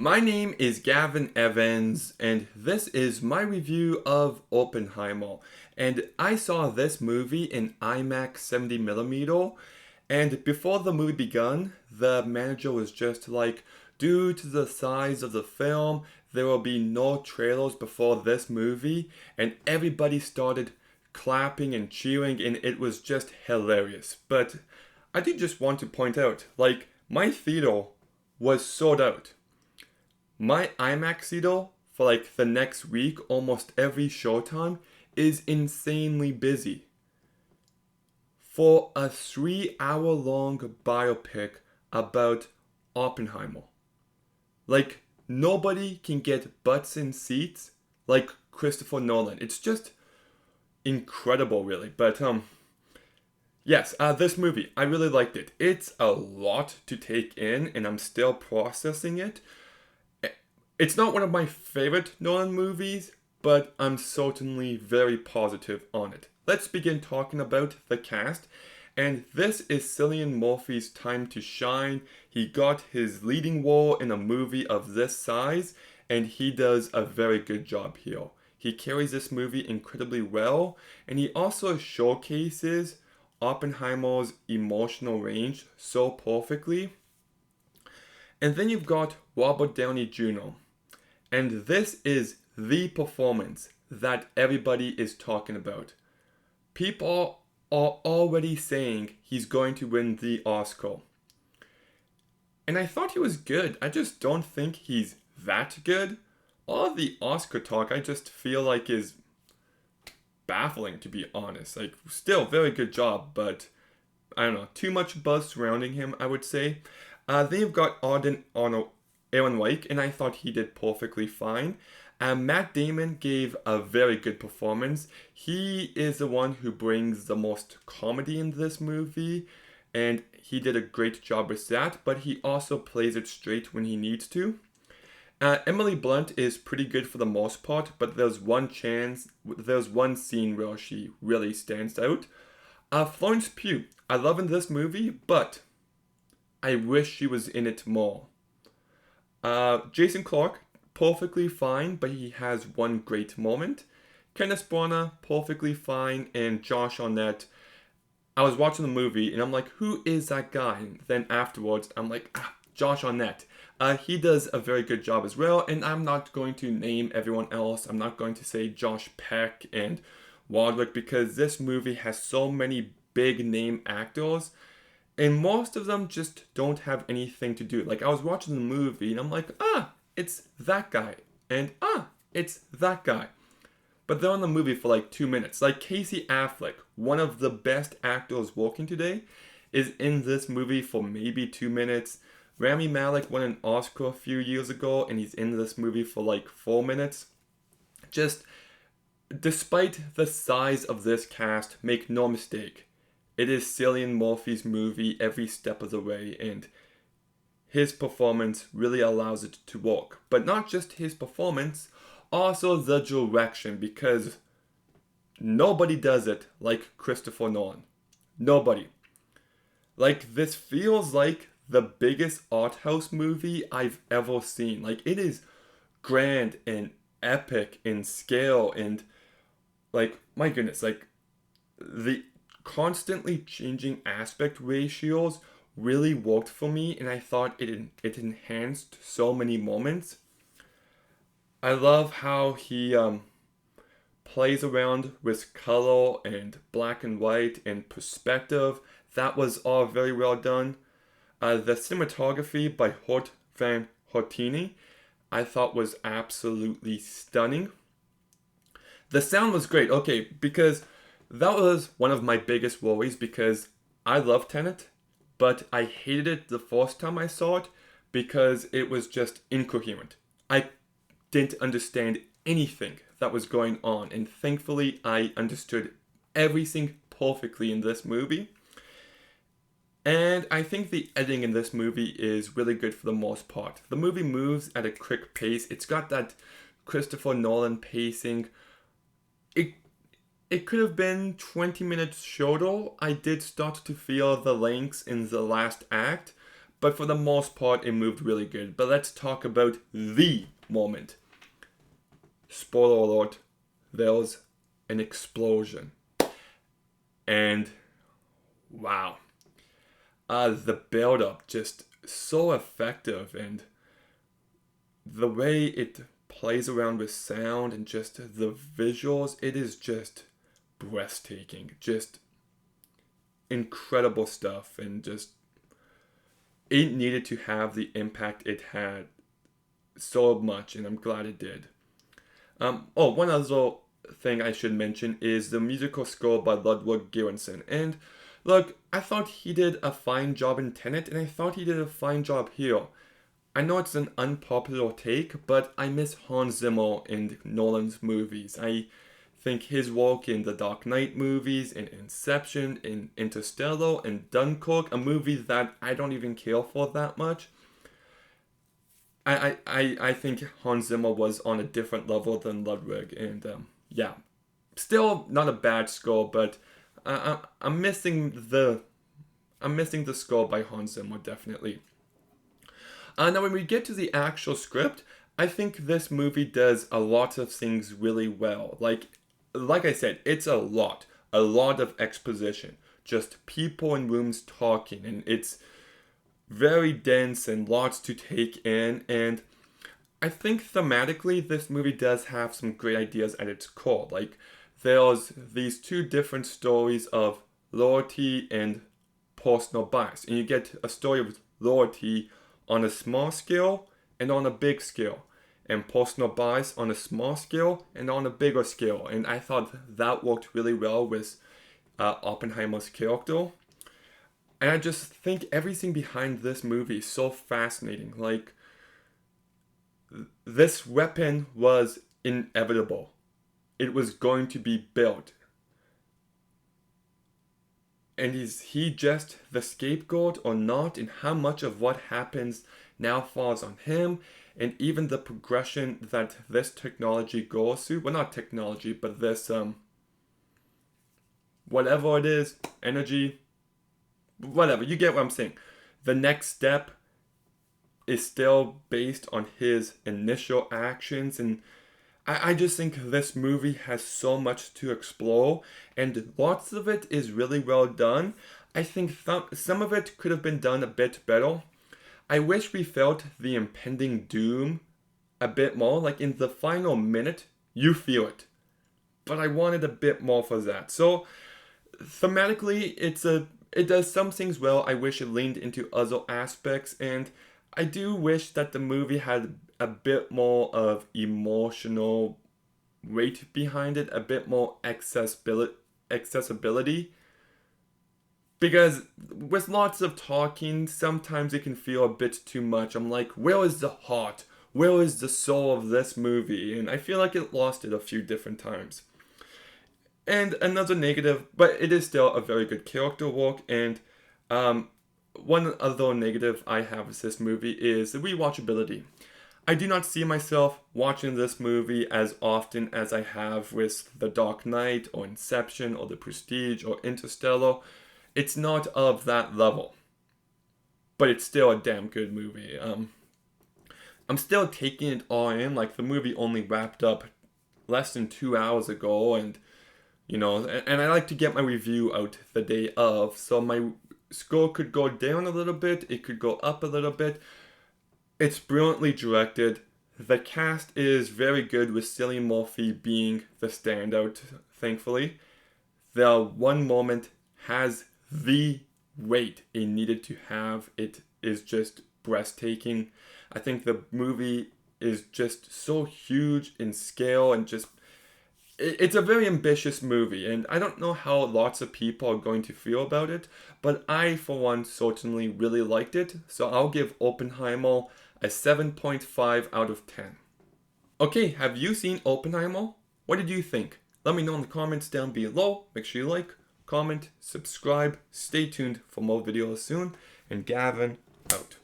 My name is Gavin Evans, and this is my review of Oppenheimer. And I saw this movie in IMAX 70mm, and before the movie began, the manager was just like, due to the size of the film, there will be no trailers before this movie, and everybody started clapping and cheering, and it was just hilarious. But I did just want to point out, my theater was sold out. My IMAX theater for the next week, almost every showtime, is insanely busy. For a 3 hour long biopic about Oppenheimer. Nobody can get butts in seats like Christopher Nolan. It's just incredible, really. But, yes, this movie, I really liked it. It's a lot to take in, and I'm still processing it. It's not one of my favorite Nolan movies, but I'm certainly very positive on it. Let's begin talking about the cast. And this is Cillian Murphy's time to shine. He got his leading role in a movie of this size, and he does a very good job here. He carries this movie incredibly well, and he also showcases Oppenheimer's emotional range so perfectly. And then you've got Robert Downey Jr. And this is the performance that everybody is talking about. People are already saying he's going to win the Oscar. And I thought he was good. I just don't think he's that good. All of the Oscar talk I just feel like is baffling, to be honest. Still, very good job, but I don't know, too much buzz surrounding him, I would say. Then you've got Aaron Wake, and I thought he did perfectly fine. Matt Damon gave a very good performance. He is the one who brings the most comedy in this movie, and he did a great job with that, but he also plays it straight when he needs to. Emily Blunt is pretty good for the most part, but there's one scene where she really stands out. Florence Pugh, I love in this movie, but I wish she was in it more. Jason Clarke, perfectly fine, but he has one great moment. Kenneth Branagh, perfectly fine, and Josh Arnett. I was watching the movie and I'm like, who is that guy? And then afterwards, I'm like, Josh Arnett. He does a very good job as well, and I'm not going to name everyone else. I'm not going to say Josh Peck and Wardwick because this movie has so many big name actors. And most of them just don't have anything to do. I was watching the movie and I'm like, it's that guy. And it's that guy. But they're in the movie for 2 minutes. Casey Affleck, one of the best actors working today, is in this movie for maybe 2 minutes. Rami Malek won an Oscar a few years ago and he's in this movie for 4 minutes. Just, despite the size of this cast, make no mistake, it is Cillian Murphy's movie every step of the way, and his performance really allows it to work. But not just his performance, also the direction, because nobody does it like Christopher Nolan. Nobody. This feels like the biggest art house movie I've ever seen. It is grand and epic in scale, and my goodness, the constantly changing aspect ratios really worked for me, and I thought it enhanced so many moments. I love how he plays around with color and black and white and perspective. That was all very well done. The cinematography by Hort van Hortini I thought was absolutely stunning. The sound was great, okay, because that was one of my biggest worries, because I love Tenet, but I hated it the first time I saw it because it was just incoherent. I didn't understand anything that was going on, and thankfully I understood everything perfectly in this movie. And I think the editing in this movie is really good for the most part. The movie moves at a quick pace. It's got that Christopher Nolan pacing. It could have been 20 minutes shorter. I did start to feel the lengths in the last act, but for the most part, it moved really good. But let's talk about the moment. Spoiler alert, there was an explosion. And wow. The build-up just so effective, and the way it plays around with sound and just the visuals, it is just breathtaking. Just incredible stuff, and just it needed to have the impact it had so much, and I'm glad it did. One other thing I should mention is the musical score by Ludwig Göransson. And look, I thought he did a fine job in Tenet, and I thought he did a fine job here. I know it's an unpopular take, but I miss Hans Zimmer in Nolan's movies. I think his work in the Dark Knight movies, in Inception, in Interstellar, and Dunkirk, a movie that I don't even care for that much. I think Hans Zimmer was on a different level than Ludwig, and yeah, still not a bad score, but I'm missing the score by Hans Zimmer, definitely. Now, when we get to the actual script, I think this movie does a lot of things really well. Like I said, it's a lot of exposition, just people in rooms talking, and it's very dense and lots to take in. And I think thematically, this movie does have some great ideas at its core. Like, there's these two different stories of loyalty and personal bias, and you get a story of loyalty on a small scale and on a big scale, and personal bias on a small scale and on a bigger scale. And I thought that worked really well with Oppenheimer's character. And I just think everything behind this movie is so fascinating. Like, this weapon was inevitable. It was going to be built. And is he just the scapegoat or not? And how much of what happens now falls on him? And even the progression that this technology goes through. Well, not technology, but this, whatever it is, energy, whatever, you get what I'm saying. The next step is still based on his initial actions, and I just think this movie has so much to explore, and lots of it is really well done. I think some of it could have been done a bit better. I wish we felt the impending doom a bit more. Like, in the final minute, you feel it. But I wanted a bit more for that. So, thematically, it does some things well. I wish it leaned into other aspects, and I do wish that the movie had a bit more of emotional weight behind it, a bit more accessibility. Because with lots of talking, sometimes it can feel a bit too much. I'm like, where is the heart? Where is the soul of this movie? And I feel like it lost it a few different times. And another negative, but it is still a very good character work. And one other negative I have with this movie is the rewatchability. I do not see myself watching this movie as often as I have with The Dark Knight or Inception or The Prestige or Interstellar. It's not of that level, but it's still a damn good movie. I'm still taking it all in. Like, the movie only wrapped up less than 2 hours ago, and and I like to get my review out the day of, so my score could go down a little bit, it could go up a little bit. It's brilliantly directed. The cast is very good, with Cillian Murphy being the standout, thankfully. The one moment has the weight it needed to have. It is just breathtaking. I think the movie is just so huge in scale, and just it's a very ambitious movie, and I don't know how lots of people are going to feel about it, but I, for one, certainly really liked it, so I'll give Oppenheimer a 7.5 out of 10. Okay, have you seen Oppenheimer? What did you think? Let me know in the comments down below. Make sure you like, comment, subscribe, stay tuned for more videos soon, and Gavin out.